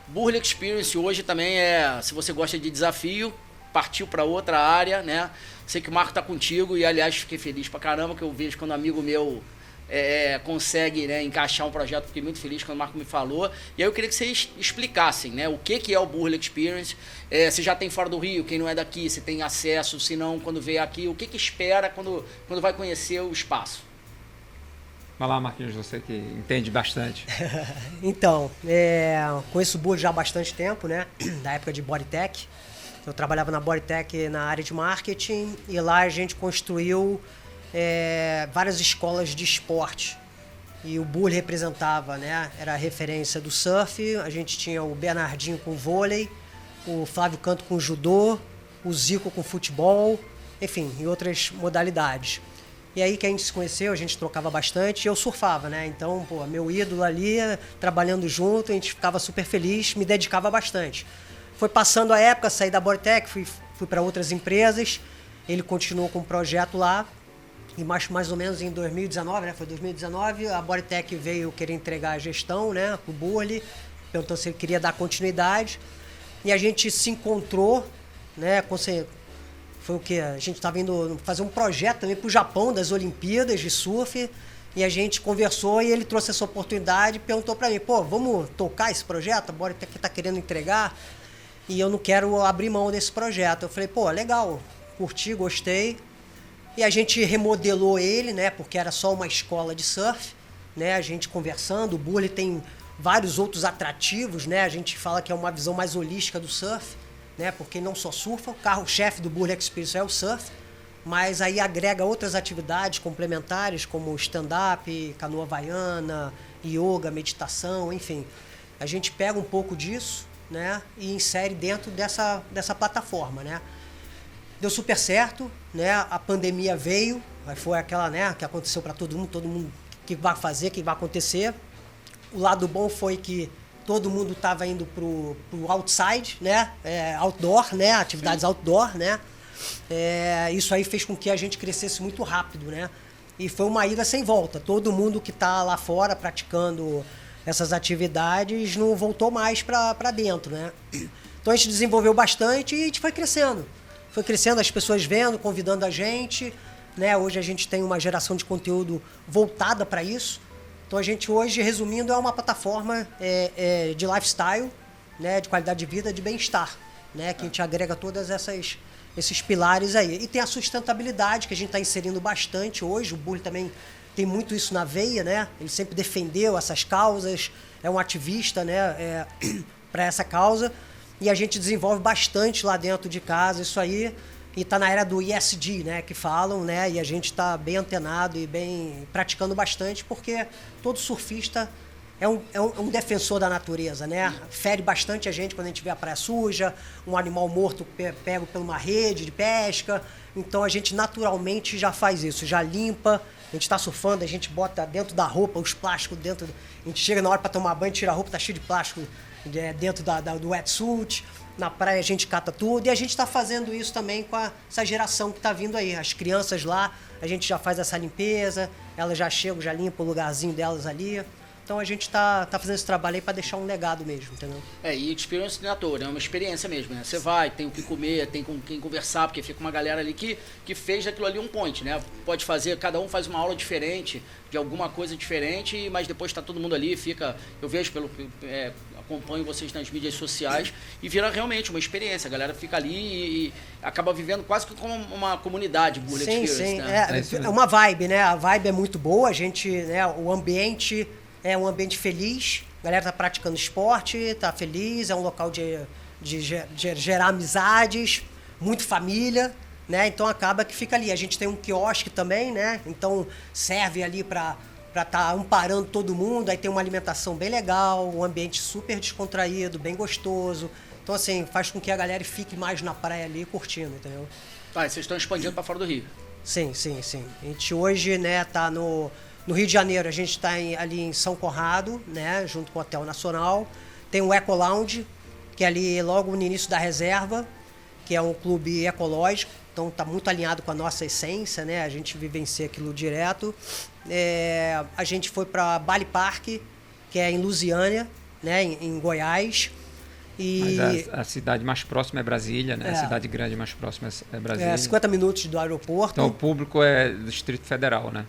Burley Experience hoje também se você gosta de desafio, partiu para outra área, né? Sei que o Marco tá contigo e, aliás, fiquei feliz pra caramba que eu vejo quando um amigo meu consegue, né, encaixar um projeto. Fiquei muito feliz quando o Marco me falou. E aí eu queria que vocês explicassem, né, o que é o Burley Experience. Se já tem fora do Rio, quem não é daqui, se tem acesso, se não, quando vê aqui, o que espera quando vai conhecer o espaço. Vai lá, Marquinhos, você que entende bastante. Então, conheço o Burley já há bastante tempo, né, da época de Bodytech. Eu trabalhava na Bodytech na área de marketing e lá a gente construiu várias escolas de esporte. E o Burley representava, né? Era a referência do surf. A gente tinha o Bernardinho com vôlei, o Flávio Canto com judô, o Zico com futebol, enfim, e outras modalidades. E aí que a gente se conheceu, a gente trocava bastante e eu surfava, né? Então, meu ídolo ali, trabalhando junto, a gente ficava super feliz, me dedicava bastante. Foi passando a época, saí da Bodytech, fui para outras empresas, ele continuou com o projeto lá, e mais ou menos em 2019, né? Foi 2019, a Bodytech veio querer entregar a gestão, né, para o Burley, perguntou se ele queria dar continuidade, e a gente se encontrou, né, foi o quê? A gente estava indo fazer um projeto também para o Japão, das Olimpíadas de surf, e a gente conversou e ele trouxe essa oportunidade e perguntou para mim, vamos tocar esse projeto? A Bodytech está querendo entregar, e eu não quero abrir mão desse projeto. Eu falei, legal, curti, gostei. E a gente remodelou ele, né, porque era só uma escola de surf, né, a gente conversando. O Burley tem vários outros atrativos, né, a gente fala que é uma visão mais holística do surf, né, porque não só surfa, o carro-chefe do Burley Experience é o surf, mas aí agrega outras atividades complementares, como stand-up, canoa havaiana, yoga, meditação, enfim. A gente pega um pouco disso, né, e insere dentro dessa plataforma, né. Deu super certo, né, a pandemia veio, foi aquela, né, que aconteceu para todo mundo que vai fazer, que vai acontecer. O lado bom foi que todo mundo estava indo pro outside, né, outdoor, né, atividades outdoor, né. Isso aí fez com que a gente crescesse muito rápido, né, e foi uma ida sem volta. Todo mundo que está lá fora praticando essas atividades não voltou mais para dentro, né? Então a gente desenvolveu bastante e a gente foi crescendo. Foi crescendo, as pessoas vendo, convidando a gente, né? Hoje a gente tem uma geração de conteúdo voltada para isso. Então a gente hoje, resumindo, é uma plataforma de lifestyle, né? De qualidade de vida, de bem-estar, né? Que a gente agrega todas esses pilares aí. E tem a sustentabilidade, que a gente está inserindo bastante hoje. O Burley também tem muito isso na veia, né? Ele sempre defendeu essas causas, é um ativista, né? Para essa causa. E a gente desenvolve bastante lá dentro de casa isso aí. E está na era do ESG, né, que falam, né, e a gente está bem antenado e bem praticando bastante, porque todo surfista é um defensor da natureza, né? Fere bastante a gente quando a gente vê a praia suja, um animal morto pego por uma rede de pesca. Então a gente naturalmente já faz isso, já limpa. A gente está surfando, a gente bota dentro da roupa os plásticos dentro. A gente chega na hora para tomar banho, tira a roupa, tá cheio de plástico dentro do wetsuit. Na praia a gente cata tudo. E a gente está fazendo isso também com essa geração que está vindo aí. As crianças lá, a gente já faz essa limpeza, elas já chegam, já limpam o lugarzinho delas ali. Então a gente tá fazendo esse trabalho aí para deixar um legado mesmo, entendeu? E experience não é à toa, né? É uma experiência mesmo, né? Você vai, tem o que comer, tem com quem conversar, porque fica uma galera ali que fez daquilo ali um point, né? Pode fazer, cada um faz uma aula diferente, de alguma coisa diferente, mas depois tá todo mundo ali, fica, eu vejo acompanho vocês nas mídias sociais e vira realmente uma experiência. A galera fica ali e acaba vivendo quase que como uma comunidade Burley Experience, sim. né? É uma vibe, né? A vibe é muito boa, a gente, né, o ambiente é um ambiente feliz, a galera tá praticando esporte, tá feliz, é um local de gerar amizades, muito família, né? Então acaba que fica ali. A gente tem um quiosque também, né? Então serve ali para estar amparando todo mundo, aí tem uma alimentação bem legal, um ambiente super descontraído, bem gostoso. Então assim, faz com que a galera fique mais na praia ali curtindo, entendeu? Tá, e vocês estão expandindo para fora do Rio? Sim. A gente hoje, né, tá no Rio de Janeiro, a gente está ali em São Conrado, né, junto com o Hotel Nacional. Tem o Eco Lounge, que é ali logo no início da reserva, que é um clube ecológico, então está muito alinhado com a nossa essência, né, a gente vivencia aquilo direto. A gente foi para Bali Park, que é em Lusiânia, né, em Goiás. Mas a cidade mais próxima é Brasília, né? A cidade grande mais próxima é Brasília. 50 minutos do aeroporto. Então o público é do Distrito Federal, né?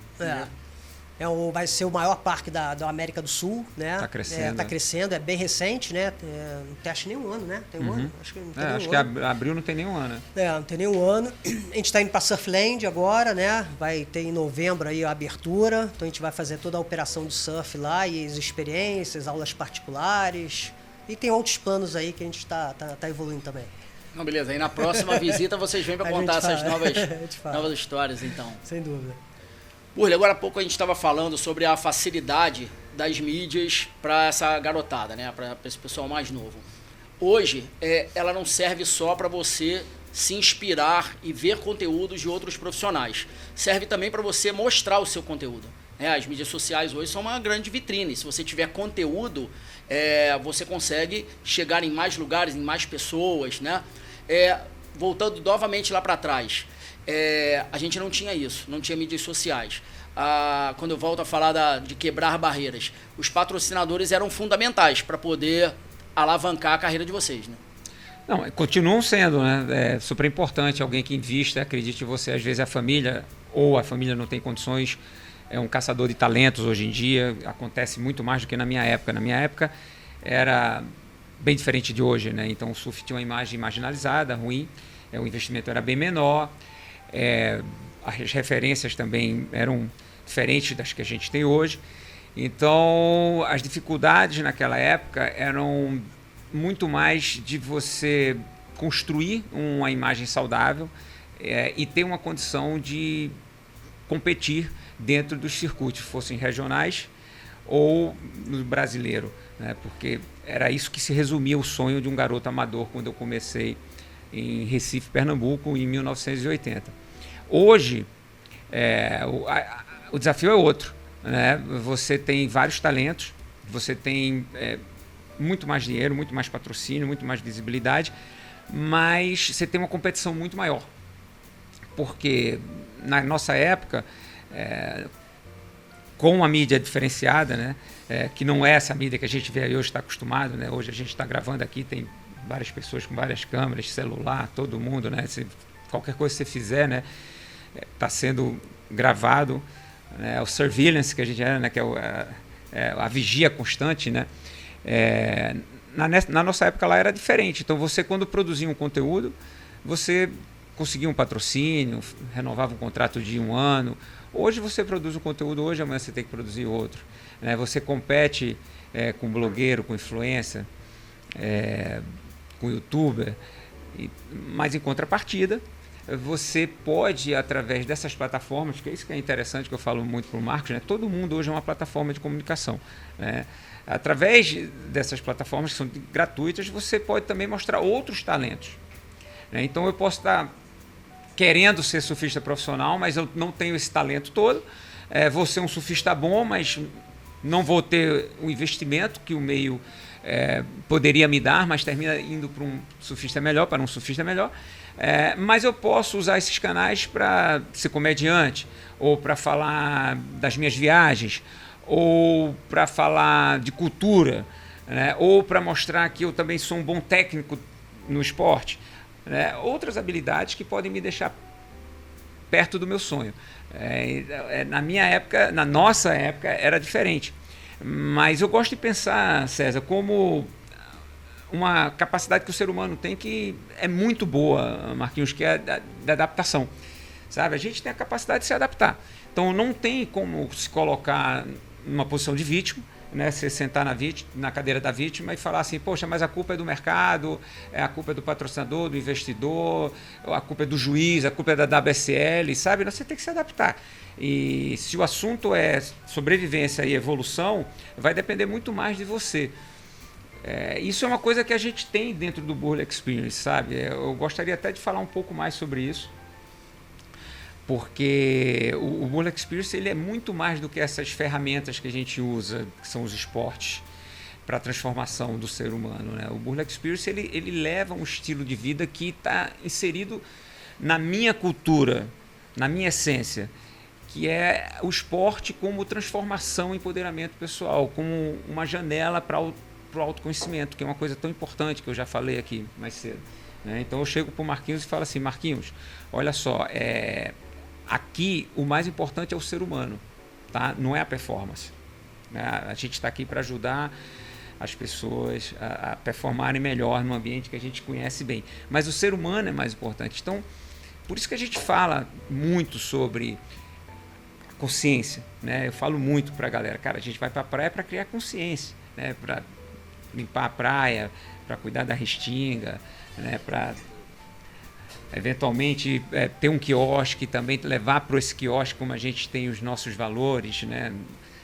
Vai ser o maior parque da América do Sul, né? Está crescendo. Tá crescendo, é bem recente, né? Não tem acho nenhum ano, né? Tem um ano? Acho que não tem nenhum ano. Que abril não tem nenhum ano. Não tem nenhum ano. A gente está indo para Surfland agora, né? Vai ter em novembro aí a abertura. Então a gente vai fazer toda a operação do surf lá e as experiências, aulas particulares. E tem outros planos aí que a gente tá evoluindo também. Não, beleza. Aí na próxima visita vocês vêm para contar essas novas histórias, então. Sem dúvida. Burley, agora há pouco a gente estava falando sobre a facilidade das mídias para essa garotada, né? Para esse pessoal mais novo. Hoje, ela não serve só para você se inspirar e ver conteúdos de outros profissionais. Serve também para você mostrar o seu conteúdo. As mídias sociais hoje são uma grande vitrine. Se você tiver conteúdo, você consegue chegar em mais lugares, em mais pessoas, né? Voltando novamente lá para trás. A gente não tinha isso, não tinha mídias sociais. Quando eu volto a falar de quebrar barreiras, os patrocinadores eram fundamentais para poder alavancar a carreira de vocês, né? Não, continuam sendo, né? É super importante alguém que invista, acredite em você. Às vezes a família não tem condições, é um caçador de talentos hoje em dia, acontece muito mais do que na minha época. Na minha época era bem diferente de hoje, né? Então o surf tinha uma imagem marginalizada, ruim, o investimento era bem menor. As referências também eram diferentes das que a gente tem hoje. Então, as dificuldades naquela época eram muito mais de você construir uma imagem saudável e ter uma condição de competir dentro dos circuitos, fossem regionais ou no brasileiro, né? Porque era isso que se resumia o sonho de um garoto amador quando eu comecei em Recife, Pernambuco, em 1980. Hoje, o desafio é outro, né? Você tem vários talentos, você tem muito mais dinheiro, muito mais patrocínio, muito mais visibilidade, mas você tem uma competição muito maior. Porque na nossa época, com a mídia diferenciada, né? Que não é essa mídia que a gente vê aí hoje, está acostumado, né? Hoje a gente está gravando aqui, tem várias pessoas com várias câmeras, celular, todo mundo, né? Qualquer coisa que você fizer, né? Está sendo gravado, né? O surveillance que a gente né? Que é a vigia constante, né? Na nossa época lá era diferente. Então você, quando produzia um conteúdo, você conseguia um patrocínio, renovava um contrato de 1 ano. Hoje você produz um conteúdo, hoje amanhã você tem que produzir outro, né? Você compete com blogueiro, com influencer, com youtuber, mas em contrapartida você pode, através dessas plataformas, que é isso que é interessante, que eu falo muito para o Marcos, né? Todo mundo hoje é uma plataforma de comunicação, né? Através dessas plataformas, que são gratuitas, você pode também mostrar outros talentos, né? Então, eu posso estar querendo ser surfista profissional, mas eu não tenho esse talento todo. Vou ser um surfista bom, mas não vou ter o investimento que o meio poderia me dar, mas termina indo para um surfista melhor, mas eu posso usar esses canais para ser comediante, ou para falar das minhas viagens, ou para falar de cultura, né? Ou para mostrar que eu também sou um bom técnico no esporte, né? Outras habilidades que podem me deixar perto do meu sonho. Na minha época, na nossa época, era diferente. Mas eu gosto de pensar, César, como uma capacidade que o ser humano tem que é muito boa, Marquinhos, que é da adaptação. Sabe? A gente tem a capacidade de se adaptar. Então não tem como se colocar numa posição de vítima, né? Você sentar na cadeira da vítima e falar assim, poxa, mas a culpa é do mercado, a culpa é do patrocinador, do investidor, a culpa é do juiz, a culpa é da WSL, sabe? Você tem que se adaptar. E se o assunto é sobrevivência e evolução, vai depender muito mais de você. Isso é uma coisa que a gente tem dentro do Burley Experience, sabe? Eu gostaria até de falar um pouco mais sobre isso, porque o Burley Experience ele é muito mais do que essas ferramentas que a gente usa, que são os esportes, para a transformação do ser humano, né? O Burley Experience ele leva um estilo de vida que está inserido na minha cultura, na minha essência, que é o esporte como transformação e empoderamento pessoal, como uma janela para o autoconhecimento, que é uma coisa tão importante que eu já falei aqui mais cedo, né? Então eu chego para o Marquinhos e falo assim, Marquinhos, olha só, aqui o mais importante é o ser humano, tá? Não é a performance, né? A gente está aqui para ajudar as pessoas a performarem melhor no ambiente que a gente conhece bem, mas o ser humano é mais importante. Então, por isso que a gente fala muito sobre consciência, né? Eu falo muito para a galera, cara, a gente vai para a praia para criar consciência, né? Para limpar a praia, para cuidar da restinga, né? Para eventualmente ter um quiosque, também levar para esse quiosque como a gente tem os nossos valores, né?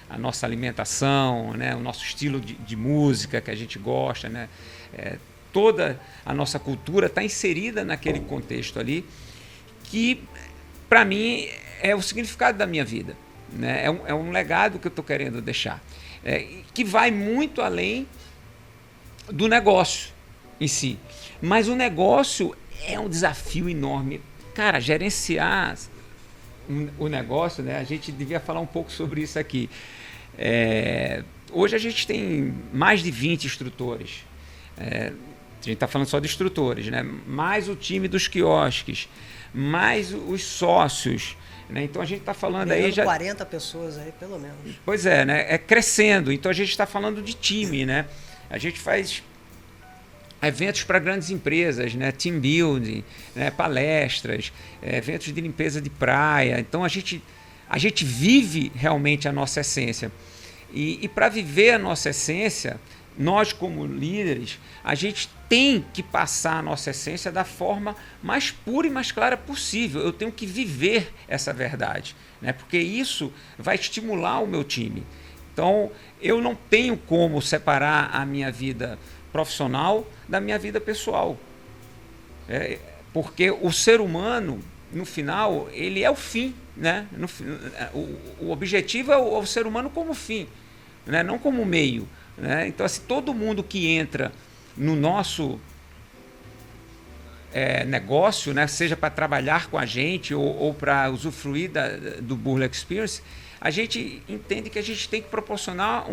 A nossa alimentação, né? O nosso estilo de música que a gente gosta, né? Toda a nossa cultura está inserida naquele contexto ali, que para mim é o significado da minha vida, né? É um legado que eu estou querendo deixar, que vai muito além do negócio em si. Mas o negócio é um desafio enorme. Cara, gerenciar o negócio, né? A gente devia falar um pouco sobre isso aqui. Hoje a gente tem mais de 20 instrutores. A gente está falando só de instrutores, né? Mais o time dos quiosques, mais os sócios, né? Então a gente está falando aí já 40 pessoas aí, pelo menos. Pois é, né? É crescendo. Então a gente está falando de time, né? A gente faz eventos para grandes empresas, né? Team building, né? Palestras, eventos de limpeza de praia. Então a gente vive realmente a nossa essência. E para viver a nossa essência, nós como líderes, a gente tem que passar a nossa essência da forma mais pura e mais clara possível. Eu tenho que viver essa verdade, né? Porque isso vai estimular o meu time. Então, eu não tenho como separar a minha vida profissional da minha vida pessoal. Porque o ser humano, no final, ele é o fim, né? O objetivo é o ser humano como fim, né? Não como meio, né? Então, assim, todo mundo que entra no nosso negócio, né? Seja para trabalhar com a gente ou para usufruir do Burley Experience, a gente entende que a gente tem que proporcionar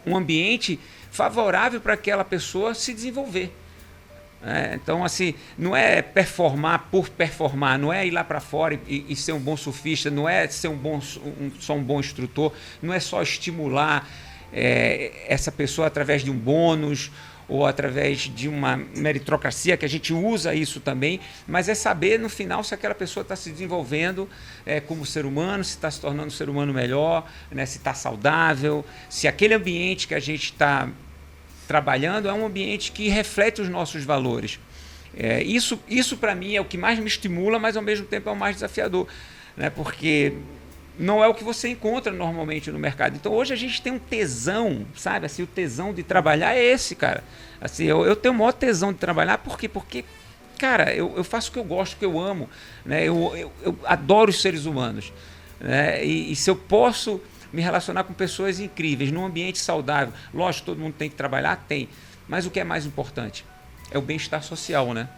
um ambiente favorável para aquela pessoa se desenvolver. Então, assim, não é performar por performar, não é ir lá para fora e ser um bom surfista, não é ser só um bom instrutor, não é só estimular essa pessoa através de um bônus ou através de uma meritocracia, que a gente usa isso também, mas é saber no final se aquela pessoa está se desenvolvendo como ser humano, se está se tornando um ser humano melhor, né, se está saudável, se aquele ambiente que a gente está trabalhando é um ambiente que reflete os nossos valores. Isso para mim é o que mais me estimula, mas ao mesmo tempo é o mais desafiador, né? Porque não é o que você encontra normalmente no mercado. Então hoje a gente tem um tesão, sabe? Assim, o tesão de trabalhar é esse, cara. Assim, eu tenho o maior tesão de trabalhar, por quê? Porque, cara, eu faço o que eu gosto, o que eu amo, né? Eu adoro os seres humanos, né? E se eu posso me relacionar com pessoas incríveis, num ambiente saudável, lógico, todo mundo tem que trabalhar, tem, mas o que é mais importante? É o bem-estar social, né?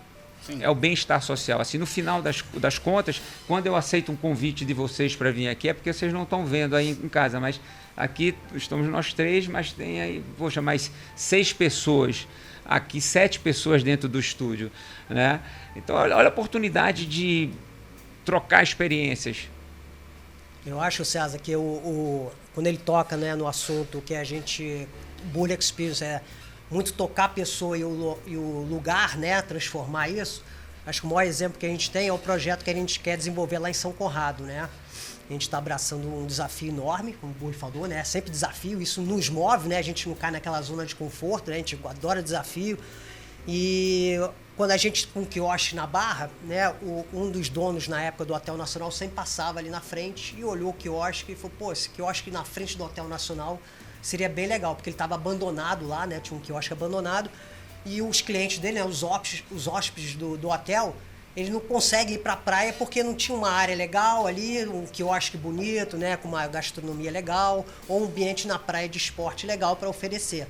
Sim. É o bem-estar social. Assim, no final das contas, quando eu aceito um convite de vocês para vir aqui, é porque vocês não estão vendo aí em casa, mas aqui estamos nós 3, mas tem aí, poxa, mais 6 pessoas, aqui 7 pessoas dentro do estúdio, né? Então, olha a oportunidade de trocar experiências. Eu acho, César, que quando ele toca, né, no assunto que a gente, Burle Experience, é muito tocar a pessoa e o lugar, né, transformar isso. Acho que o maior exemplo que a gente tem é o projeto que a gente quer desenvolver lá em São Conrado, né? A gente está abraçando um desafio enorme, como o Burle falou, né? Sempre desafio, isso nos move, né? A gente não cai naquela zona de conforto, né? A gente adora desafio. E quando a gente com um quiosque na Barra, né, um dos donos na época do Hotel Nacional sempre passava ali na frente e olhou o quiosque e falou, pô, esse quiosque na frente do Hotel Nacional seria bem legal, porque ele estava abandonado lá, né, tinha um quiosque abandonado e os clientes dele, né, os hóspedes do hotel, eles não conseguem ir para a praia porque não tinha uma área legal ali, um quiosque bonito, né, com uma gastronomia legal ou um ambiente na praia de esporte legal para oferecer.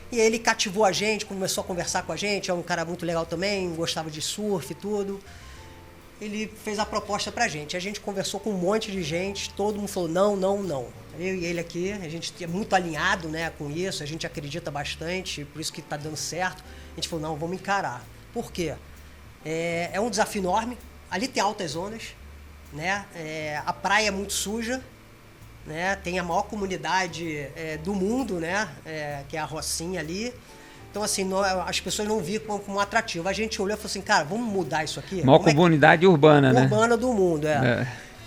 E ele cativou a gente, começou a conversar com a gente, é um cara muito legal também, gostava de surf e tudo. Ele fez a proposta pra gente. A gente conversou com um monte de gente, todo mundo falou não, não, não. Eu e ele aqui, a gente é muito alinhado, né, com isso, a gente acredita bastante, por isso que tá dando certo. A gente falou, não, vamos encarar. Por quê? É um desafio enorme, ali tem altas ondas, né? A praia é muito suja, né? Tem a maior comunidade do mundo, né? Que é a Rocinha ali. Então, assim, as pessoas não viam como um atrativo. A gente olhou e falou assim, cara, vamos mudar isso aqui? Maior comunidade urbana, né? Urbana do mundo,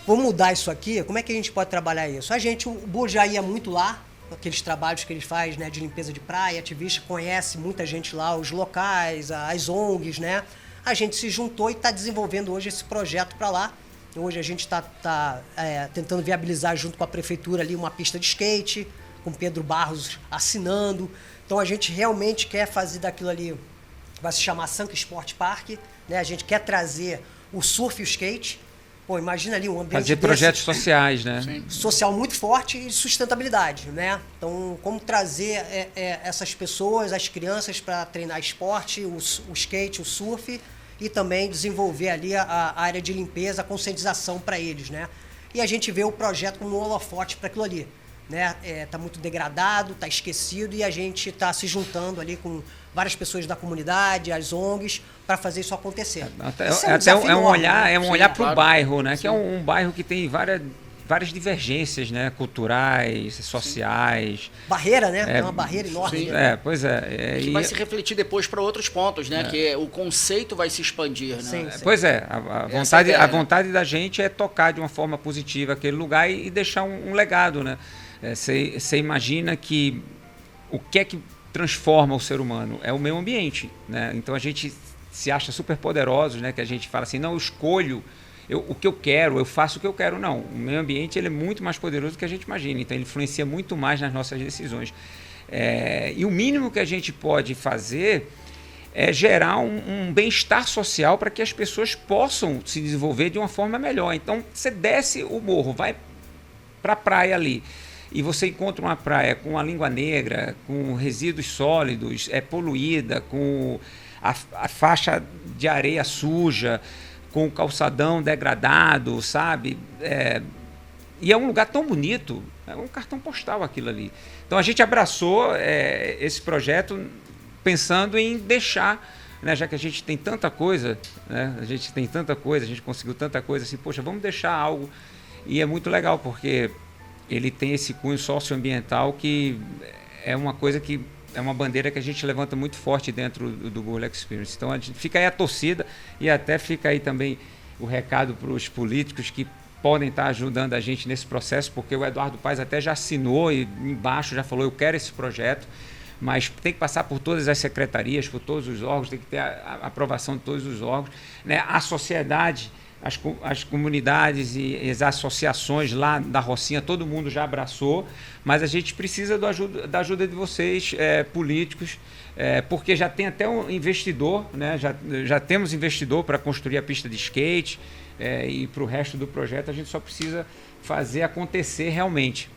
Vamos mudar isso aqui? Como é que a gente pode trabalhar isso? O Burle já ia muito lá, aqueles trabalhos que ele faz, né, de limpeza de praia, ativista, conhece muita gente lá, os locais, as ONGs, né? A gente se juntou e está desenvolvendo hoje esse projeto para lá. Hoje a gente está tentando viabilizar junto com a prefeitura ali uma pista de skate, com Pedro Barros assinando. Então a gente realmente quer fazer daquilo ali, vai se chamar Sanca Sport Park, né? A gente quer trazer o surf e o skate. Pô, imagina ali um ambiente fazer projetos sociais, né? Sim. Social muito forte e sustentabilidade, né? Então, como trazer essas pessoas, as crianças para treinar esporte, o skate, o surf, e também desenvolver ali a área de limpeza, a conscientização para eles, né? E a gente vê o projeto como um holofote para aquilo ali, né? Tá muito degradado, tá esquecido e a gente tá se juntando ali com várias pessoas da comunidade, as ONGs, para fazer isso acontecer. É um olhar para o bairro, né? Sim. Que é um bairro que tem várias divergências, né? Culturais, sociais. Sim. Barreira, né? É uma barreira enorme. Sim. Pois é. Que vai se refletir depois para outros pontos, né? Que o conceito vai se expandir, né? Sim. Pois é. A vontade da gente é tocar de uma forma positiva aquele lugar e deixar um legado, né? Você imagina que o que é que transforma o ser humano? É o meio ambiente, né? Então a gente se acha super poderosos, né? Que a gente fala assim, não, eu escolho o que eu quero, eu faço o que eu quero. Não, o meio ambiente ele é muito mais poderoso do que a gente imagina, então ele influencia muito mais nas nossas decisões. E o mínimo que a gente pode fazer é gerar um bem-estar social para que as pessoas possam se desenvolver de uma forma melhor. Então você desce o morro, vai para a praia ali, e você encontra uma praia com a língua negra, com resíduos sólidos, poluída, com a faixa de areia suja, com o calçadão degradado, sabe? E é um lugar tão bonito, é um cartão postal aquilo ali. Então a gente abraçou esse projeto pensando em deixar, né, já que a gente tem tanta coisa, né, a gente conseguiu tanta coisa, assim, poxa, vamos deixar algo. E é muito legal, porque ele tem esse cunho socioambiental que é uma coisa que é uma bandeira que a gente levanta muito forte dentro do Burle Experience. Então, fica aí a torcida e até fica aí também o recado para os políticos que podem estar ajudando a gente nesse processo, porque o Eduardo Paes até já assinou e embaixo já falou, eu quero esse projeto, mas tem que passar por todas as secretarias, por todos os órgãos, tem que ter a aprovação de todos os órgãos, né? A sociedade, as comunidades e as associações lá da Rocinha, todo mundo já abraçou, mas a gente precisa da ajuda de vocês, políticos, porque já tem até um investidor, né? Já temos investidor para construir a pista de skate, e para o resto do projeto a gente só precisa fazer acontecer realmente.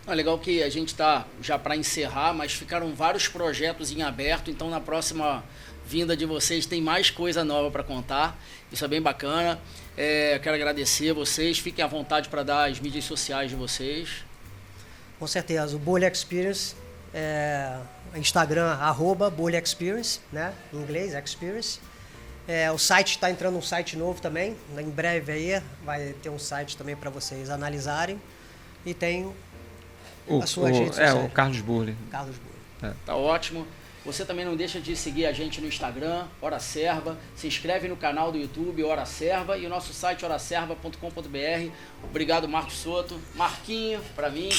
É legal que a gente está já para encerrar, mas ficaram vários projetos em aberto, então na próxima vinda de vocês tem mais coisa nova para contar. Isso é bem bacana. Quero agradecer vocês, fiquem à vontade para dar as mídias sociais de vocês. Com certeza, o Bolha Experience, Instagram, @Bolha Experience, né? Em inglês, Experience. O site está entrando um site novo também, em breve aí vai ter um site também para vocês analisarem. E tem a sua rede social. O Carlos Burle. Carlos Burle. Tá ótimo. Você também não deixa de seguir a gente no Instagram, Hora Serva. Se inscreve no canal do YouTube, Hora Serva, e o nosso site, horaserva.com.br. Obrigado, Marcos Soto. Marquinho, para mim.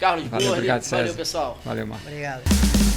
Carlos Burle. Obrigado, César. Valeu, pessoal. Valeu, Marcos. Obrigado.